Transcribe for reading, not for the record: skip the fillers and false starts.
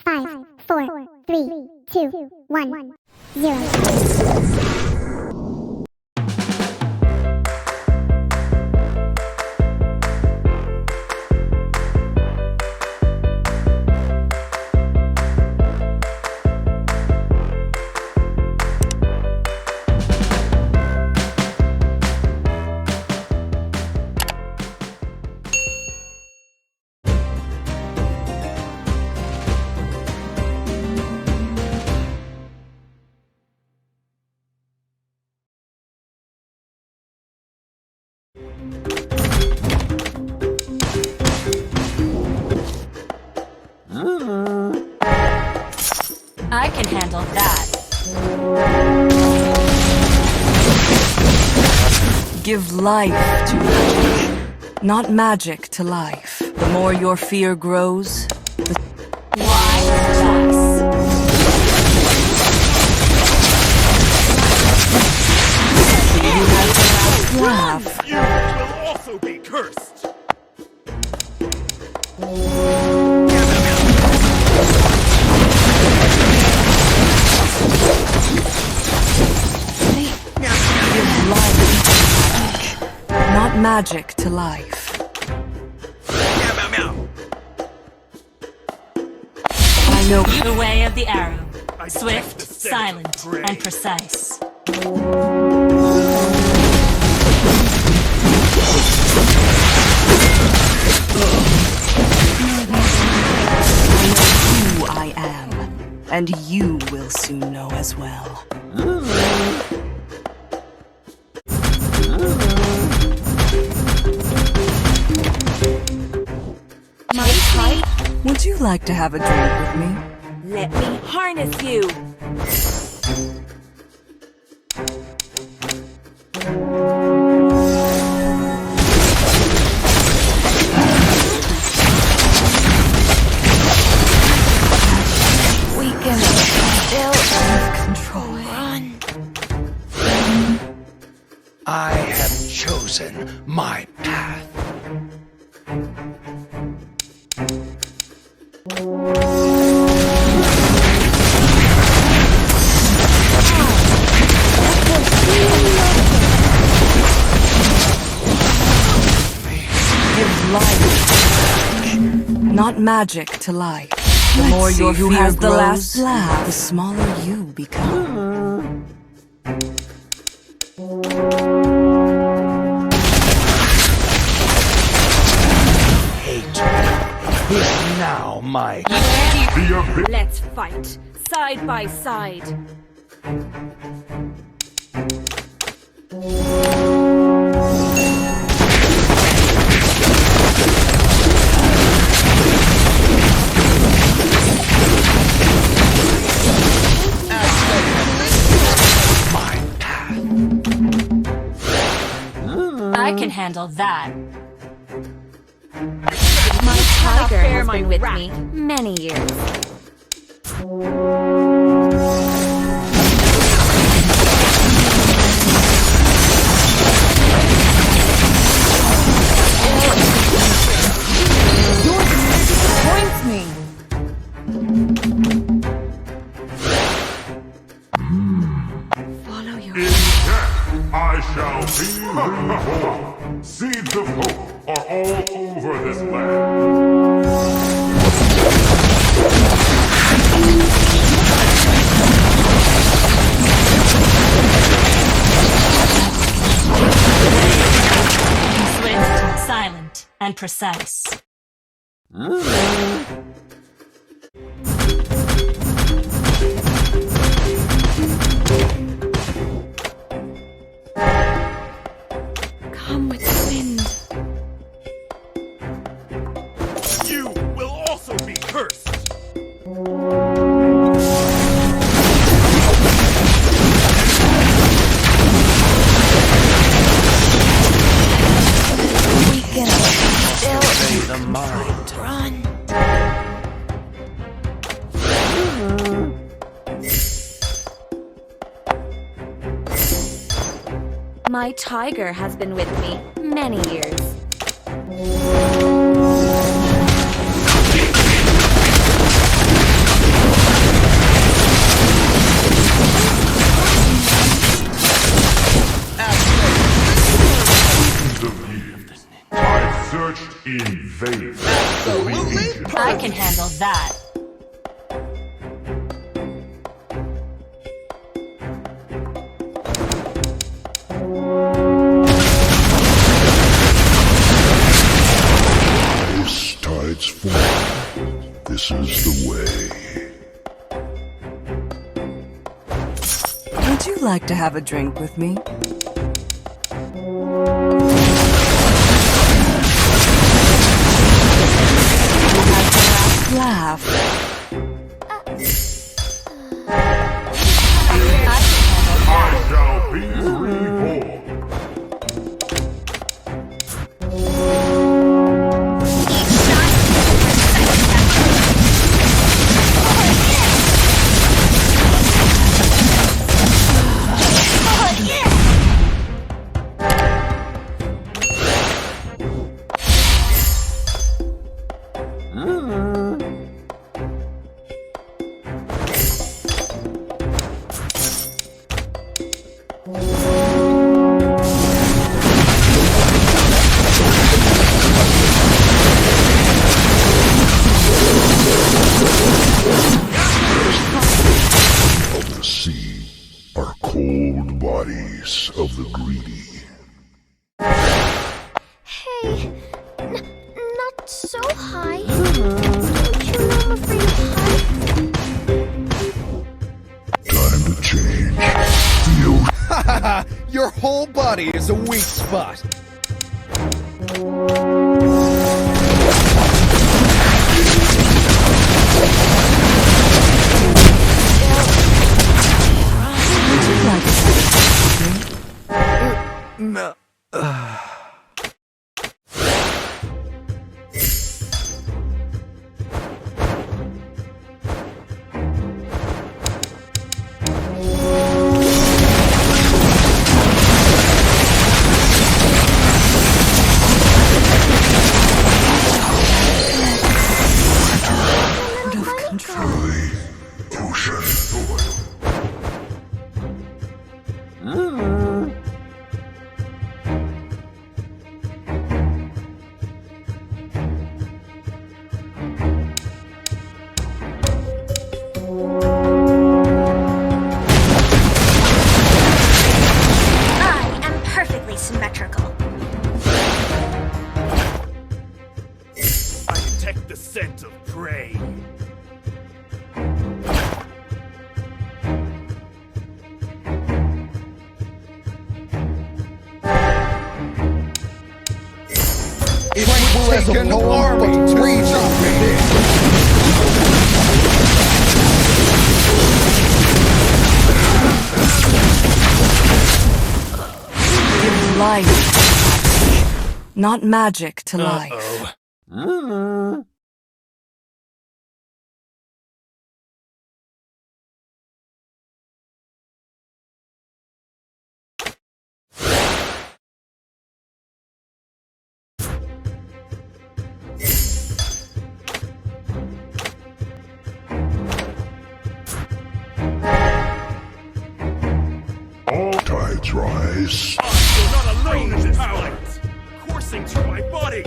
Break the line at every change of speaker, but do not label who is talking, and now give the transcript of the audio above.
5, 4, 3, 2, 1, 0.
I can handle that.
Give life to magic, not magic to life. The more your fear grows,
Why relax?
you have the last laugh.
You will also be cursed!
Give life to magic, not magic to life. I know
The way of the arrow.
I
Swift,
detect the scent
silent,
of prey.
and precise.
who I am, and you will soon know as well.
My type?
Would you like to have a drink with me?
Let me harness you.
We can still control.
I have chosen my path.
Give life, not magic to life. The more your fear has the last laugh, the smaller you become.
Hate is now my...
Let's fight, side by side.
my path.
I can handle that.
My tiger has
my
been with
wrath.
me many years.
Disappoints me.
Follow your...
In death, I shall be reborn. Seeds of hope are all over this land.
Swift, silent, and precise.
Come with the wind.
You will also be cursed!
We can still
Obey the mind.
Run. My tiger has been with me many years.
can handle that.
This tide's form. This is the way.
Would you like to have a drink with me? Laugh.
I shall be reborn. Of the sea are cold bodies of the greedy.
Hey, not so high. Don't you know I'm afraid of heights?
Time to change. The ocean.
Your whole body is a weak spot. No.
Ocean soil.
I am perfectly symmetrical.
I detect the scent of prey. It will take an army to reach up
Give life, not magic to life.
All tides rise.
You're not alone in this fight! Coursing through my body!